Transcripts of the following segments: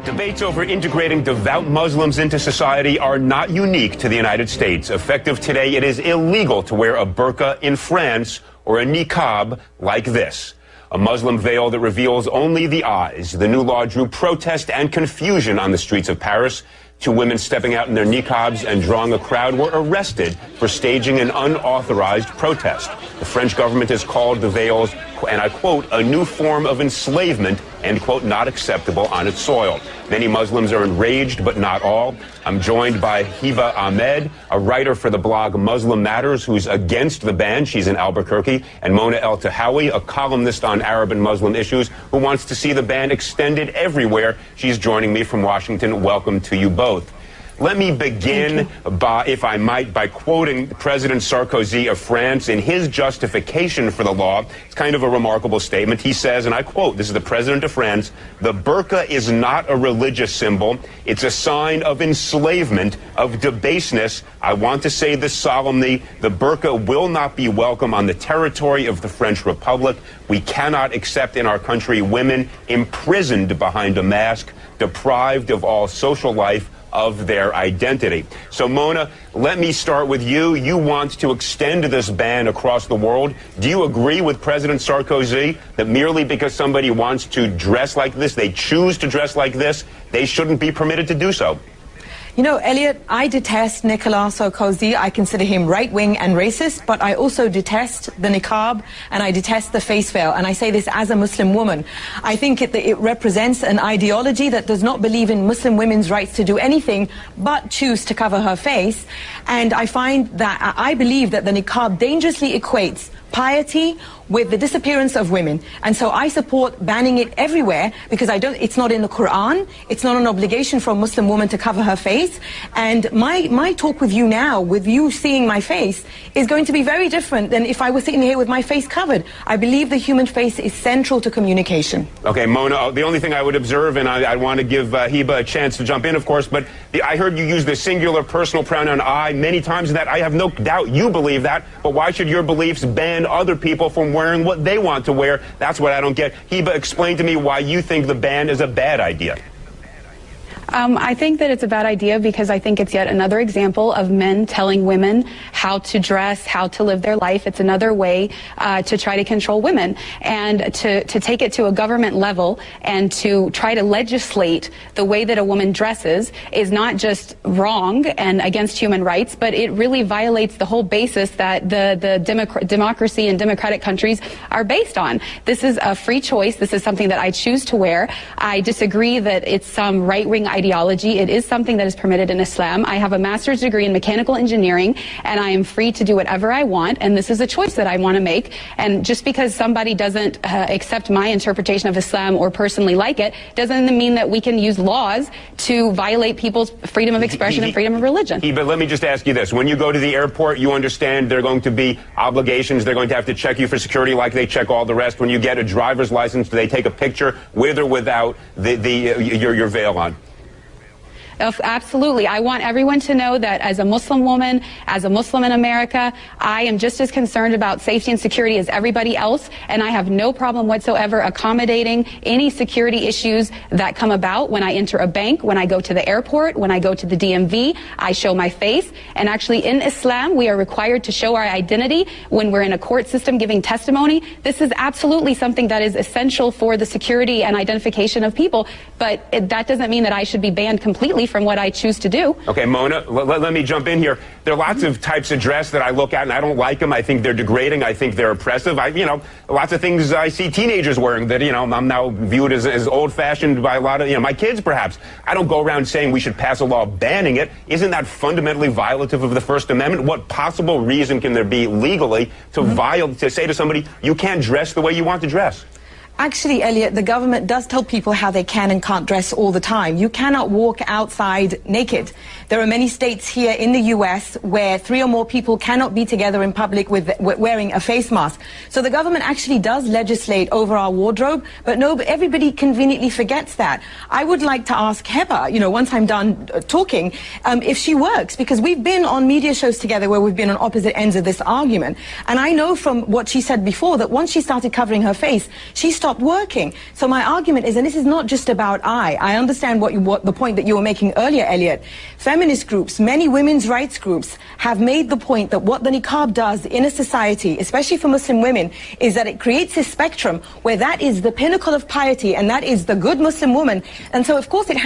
Debates over integrating devout Muslims into society are not unique to the United States. Effective today, it is illegal to wear a burqa in France or a niqab like this, a Muslim veil that reveals only the eyes. The new law drew protest and confusion on the streets of Paris. Two women stepping out in their niqabs and drawing a crowd were arrested for staging an unauthorized protest. The French government has called the veils, and I quote, a new form of enslavement, end quote, not acceptable on its soil. Many Muslims are enraged, but not all. I'm joined by Hiba Ahmed, a writer for the blog Muslim Matters, who's against the ban. She's in Albuquerque. And Mona El-Tahawi, a columnist on Arab and Muslim issues, who wants to see the ban extended everywhere. She's joining me from Washington. Welcome to you both. Let me begin, if I might, by quoting President Sarkozy of France in his justification for the law. It's kind of a remarkable statement. He says, and I quote, this is the President of France, "The burqa is not a religious symbol. It's a sign of enslavement, of debaseness. I want to say this solemnly. The burqa will not be welcome on the territory of the French Republic. We cannot accept in our country women imprisoned behind a mask, deprived of all social life, of their identity." So, Mona, let me start with you. You want to extend this ban across the world. Do you agree with President Sarkozy that merely because somebody wants to dress like this, they choose to dress like this, they shouldn't be permitted to do so? You know, Elliot, I detest Nicolas Sarkozy. I consider him right-wing and racist, but I also detest the niqab and I detest the face veil. And I say this as a Muslim woman. I think it represents an ideology that does not believe in Muslim women's rights to do anything but choose to cover her face. And I find that I believe that the niqab dangerously equates piety with the disappearance of women. And so I support banning it everywhere because it's not in the Quran, it's not an obligation for a Muslim woman to cover her face. And my talk with you now, with you seeing my face, is going to be very different than if I was sitting here with my face covered. I believe the human face is central to communication. Okay, Mona, the only thing I would observe, and I want to give Hiba a chance to jump in, of course, but I heard you use the singular personal pronoun I many times, and that I have no doubt you believe that, but why should your beliefs ban other people from wearing what they want to wear? That's what I don't get. Hiba, explain to me why you think the ban is a bad idea. I think that it's a bad idea because I think it's yet another example of men telling women how to dress, how to live their life. It's another way to try to control women. And to take it to a government level and to try to legislate the way that a woman dresses is not just wrong and against human rights, but it really violates the whole basis that the democracy and democratic countries are based on. This is a free choice. This is something that I choose to wear. I disagree that it's some right-wing ideology. It is something that is permitted in Islam. I have a master's degree in mechanical engineering, and I am free to do whatever I want, and this is a choice that I want to make. And just because somebody doesn't accept my interpretation of Islam or personally like it, doesn't mean that we can use laws to violate people's freedom of expression and freedom of religion. But let me just ask you this. When you go to the airport, you understand there are going to be obligations. They're going to have to check you for security like they check all the rest. When you get a driver's license, do they take a picture with or without your veil on? Absolutely. I want everyone to know that as a Muslim woman, as a Muslim in America, I am just as concerned about safety and security as everybody else, and I have no problem whatsoever accommodating any security issues that come about when I enter a bank, when I go to the airport, when I go to the DMV. I show my face, and actually in Islam, we are required to show our identity when we're in a court system giving testimony. This is absolutely something that is essential for the security and identification of people, but that doesn't mean that I should be banned completely from what I choose to do. Okay, Mona, let me jump in here. There are lots of types of dress that I look at and I don't like them. I think they're degrading. I think they're oppressive. Lots of things I see teenagers wearing that, I'm now viewed as old-fashioned by a lot of, my kids perhaps. I don't go around saying we should pass a law banning it. Isn't that fundamentally violative of the First Amendment? What possible reason can there be legally to say to somebody, you can't dress the way you want to dress? Actually, Elliot, the government does tell people how they can and can't dress all the time. You cannot walk outside naked. There are many states here in the U.S. where 3 or more people cannot be together in public with wearing a face mask. So the government actually does legislate over our wardrobe, but everybody conveniently forgets that. I would like to ask Hiba, once I'm done talking, if she works, because we've been on media shows together where we've been on opposite ends of this argument. And I know from what she said before that once she started covering her face, she started stopped working. So my argument is, and this is not just about I understand what the point that you were making earlier, Elliot. Feminist groups, many women's rights groups have made the point that what the niqab does in a society, especially for Muslim women, is that it creates this spectrum where that is the pinnacle of piety and that is the good Muslim woman. And so of course it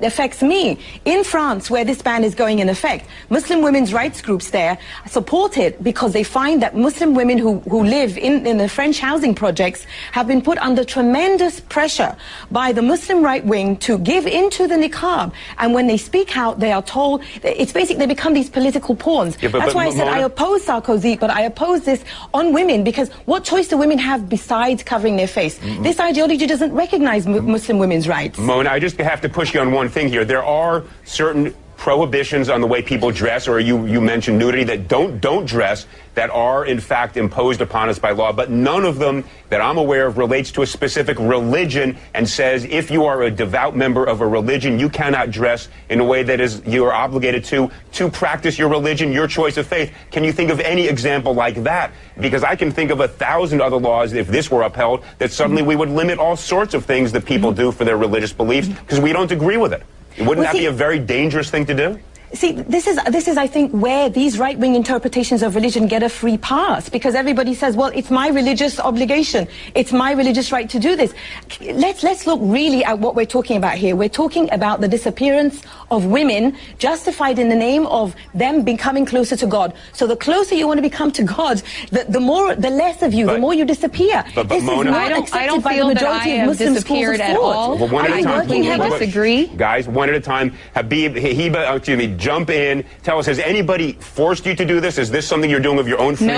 affects me. In France, where this ban is going in effect, Muslim women's rights groups there support it because they find that Muslim women who live in the French housing projects have been put under tremendous pressure by the Muslim right wing to give into the niqab. And when they speak out, they are told, it's basically, they become these political pawns. Yeah, that's why I said I oppose Sarkozy, but I oppose this on women, because what choice do women have besides covering their face? This ideology doesn't recognize Muslim women's rights. Mona, I just have to push you on one thing here. There are certain prohibitions on the way people dress, or you mentioned nudity, that don't dress, that are in fact imposed upon us by law, but none of them that I'm aware of relates to a specific religion and says if you are a devout member of a religion, you cannot dress in a way that is you are obligated to practice your religion, your choice of faith. Can you think of any example like that? Because I can think of 1,000 other laws, if this were upheld, that suddenly we would limit all sorts of things that people do for their religious beliefs because we don't agree with it. Wouldn't that be a very dangerous thing to do? See, this is, I think, where these right-wing interpretations of religion get a free pass, because everybody says, well, it's my religious obligation. It's my religious right to do this. Let's look really at what we're talking about here. We're talking about the disappearance of women justified in the name of them becoming closer to God. So the closer you want to become to God, the less of you, the more you disappear. But this Mona, is not I don't accepted by feel the that majority I of have Muslim disappeared schools of at thought. all. Well, one at a time. I completely disagree. Guys, one at a time. Habib, Hiba, excuse me, jump in. Tell us, has anybody forced you to do this? Is this something you're doing of your own free will?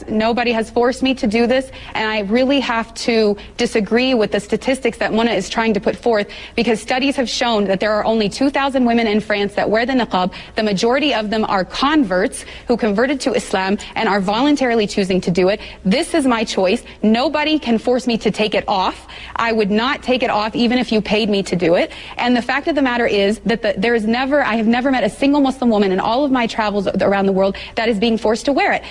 Nobody has forced me to do this, and I really have to disagree with the statistics that Mona is trying to put forth, because studies have shown that there are only 2,000 women in France that wear the niqab. The majority of them are converts who converted to Islam and are voluntarily choosing to do it. This is my choice. Nobody can force me to take it off. I would not take it off even if you paid me to do it. And the fact of the matter is that I have never met a single Muslim woman in all of my travels around the world that is being forced to wear it.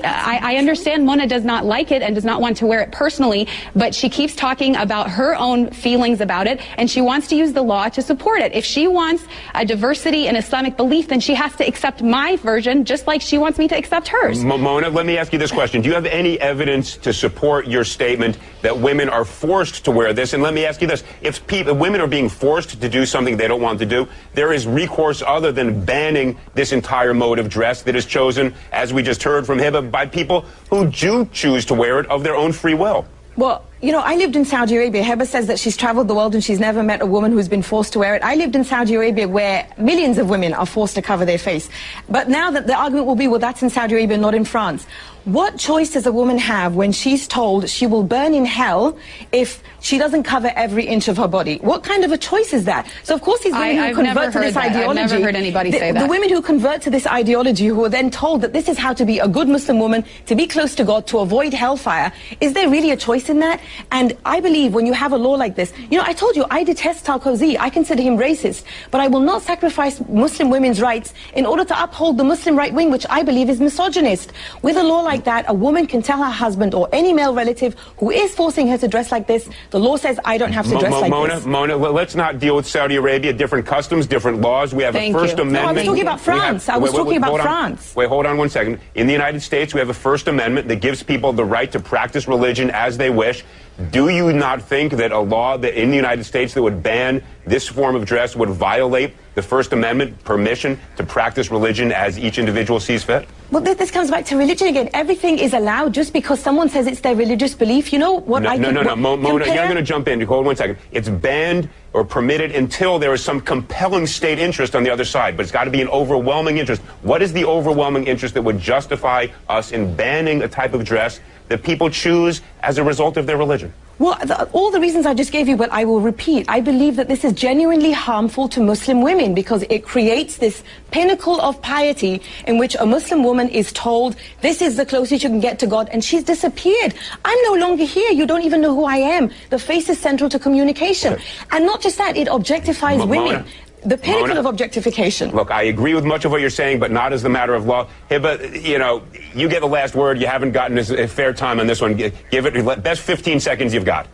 I understand Mona does not like it and does not want to wear it personally, but she keeps talking about her own feelings about it, and she wants to use the law to support it. If she wants a diversity in Islamic belief, then she has to accept my version just like she wants me to accept hers. Mona, let me ask you this question. Do you have any evidence to support your statement that women are forced to wear this? And let me ask you this. If women are being forced to do something they don't want to do, there is recourse other than banning this entire mode of dress that is chosen, as we just heard from Hiba, by people who do choose to wear it of their own free will. Well, you know, I lived in Saudi Arabia. Heba says that she's traveled the world and she's never met a woman who's been forced to wear it. I lived in Saudi Arabia where millions of women are forced to cover their face. But now that the argument will be, well, that's in Saudi Arabia, not in France. What choice does a woman have when she's told she will burn in hell if she doesn't cover every inch of her body? What kind of a choice is that? So of course these women who convert to this ideology, I've never heard anybody say that. The women who convert to this ideology, who are then told that this is how to be a good Muslim woman, to be close to God, to avoid hellfire, is there really a choice in that? And I believe when you have a law like this, you know, I told you, I detest Sarkozy. I consider him racist, but I will not sacrifice Muslim women's rights in order to uphold the Muslim right wing, which I believe is misogynist. With a law like that, a woman can tell her husband or any male relative who is forcing her to dress like this, the law says I don't have to dress like this. Mona, let's not deal with Saudi Arabia. Different customs, different laws. We have a First Amendment. No, I was talking about France. I was talking about France. Wait, hold on one second. In the United States, we have a First Amendment that gives people the right to practice religion as they wish. Do you not think that a law that in the United States that would ban this form of dress would violate the First Amendment permission to practice religion as each individual sees fit? Well, this comes back to religion again. Everything is allowed just because someone says it's their religious belief. You know what? No, Mona, you're going to jump in. Hold 1 second. It's banned or permitted until there is some compelling state interest on the other side, but it's got to be an overwhelming interest. What is the overwhelming interest that would justify us in banning a type of dress that people choose as a result of their religion? Well, all the reasons I just gave you, but I will repeat. I believe that this is genuinely harmful to Muslim women because it creates this pinnacle of piety in which a Muslim woman is told, this is the closest you can get to God, and she's disappeared. I'm no longer here. You don't even know who I am. The face is central to communication. Okay. And not just that, it objectifies women. The pinnacle of objectification. Look, I agree with much of what you're saying, but not as the matter of law. Hiba, you know, you get the last word. You haven't gotten a fair time on this one. Give it best 15 seconds you've got.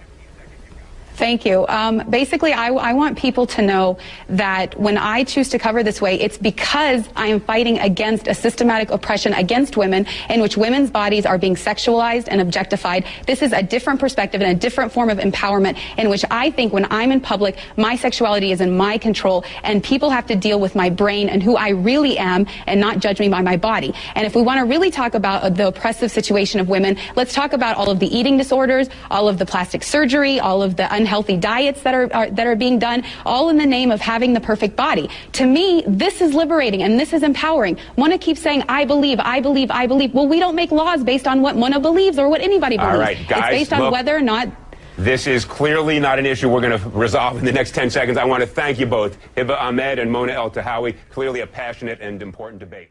Thank you. Basically, I want people to know that when I choose to cover this way, it's because I am fighting against a systematic oppression against women in which women's bodies are being sexualized and objectified. This is a different perspective and a different form of empowerment in which I think when I'm in public, my sexuality is in my control and people have to deal with my brain and who I really am and not judge me by my body. And if we want to really talk about the oppressive situation of women, let's talk about all of the eating disorders, all of the plastic surgery, all of the unhealthy diets that are being done, all in the name of having the perfect body. To me, this is liberating and this is empowering. Mona keeps saying, I believe, I believe, I believe. Well, we don't make laws based on what Mona believes or what anybody believes. All right, guys, it's based on whether or not. This is clearly not an issue we're going to resolve in the next 10 seconds. I want to thank you both, Hiba Ahmed and Mona El Tahawi. Clearly a passionate and important debate.